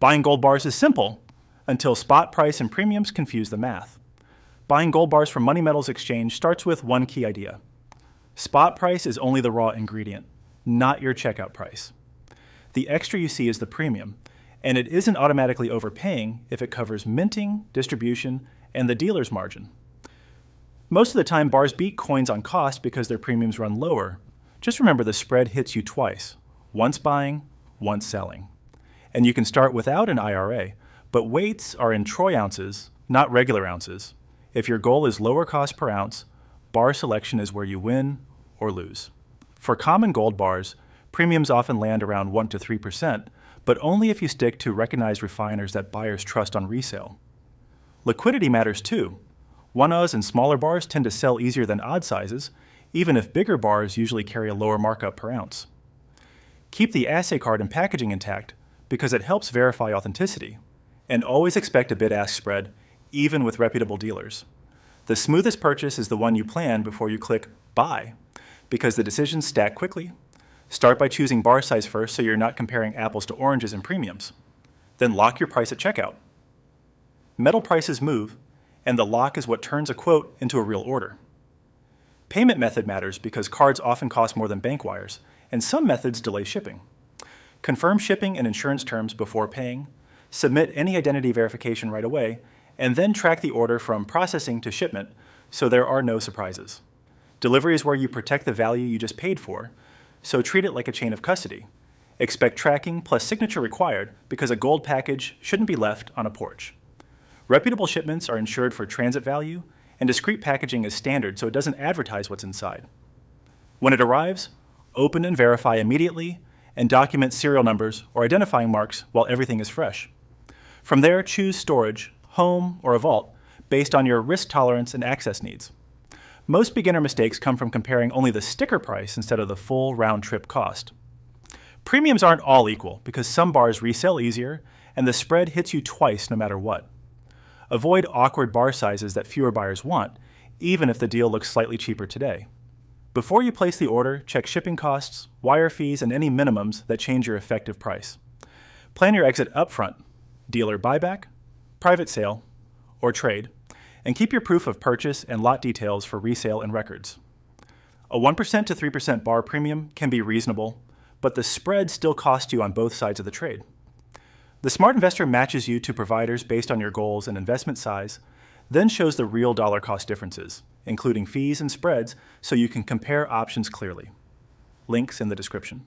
Buying gold bars is simple until spot price and premiums confuse the math. Buying gold bars from Money Metals Exchange starts with one key idea. Spot price is only the raw ingredient, not your checkout price. The extra you see is the premium, and it isn't automatically overpaying if it covers minting, distribution, and the dealer's margin. Most of the time, bars beat coins on cost because their premiums run lower. Just remember the spread hits you twice, once buying, once selling. And you can start without an IRA, but weights are in troy ounces, not regular ounces. If your goal is lower cost per ounce, bar selection is where you win or lose. For common gold bars, premiums often land around 1 to 3%, but only if you stick to recognized refiners that buyers trust on resale. Liquidity matters too. 1-Oz and smaller bars tend to sell easier than odd sizes, even if bigger bars usually carry a lower markup per ounce. Keep the assay card and packaging intact because it helps verify authenticity, and always expect a bid-ask spread, even with reputable dealers. The smoothest purchase is the one you plan before you click Buy, because the decisions stack quickly. Start by choosing bar size first so you're not comparing apples to oranges in premiums. Then lock your price at checkout. Metal prices move, and the lock is what turns a quote into a real order. Payment method matters because cards often cost more than bank wires, and some methods delay shipping. Confirm shipping and insurance terms before paying, submit any identity verification right away, and then track the order from processing to shipment so there are no surprises. Delivery is where you protect the value you just paid for, so treat it like a chain of custody. Expect tracking plus signature required because a gold package shouldn't be left on a porch. Reputable shipments are insured for transit value, and discreet packaging is standard so it doesn't advertise what's inside. When it arrives, open and verify immediately, and document serial numbers or identifying marks while everything is fresh. From there, choose storage, home, or a vault based on your risk tolerance and access needs. Most beginner mistakes come from comparing only the sticker price instead of the full round-trip cost. Premiums aren't all equal because some bars resell easier and the spread hits you twice no matter what. Avoid awkward bar sizes that fewer buyers want, even if the deal looks slightly cheaper today. Before you place the order, check shipping costs, wire fees, and any minimums that change your effective price. Plan your exit upfront, dealer buyback, private sale, or trade, and keep your proof of purchase and lot details for resale and records. A 1% to 3% bar premium can be reasonable, but the spread still costs you on both sides of the trade. The smart investor matches you to providers based on your goals and investment size, then shows the real dollar cost differences, including fees and spreads, so you can compare options clearly. Links in the description.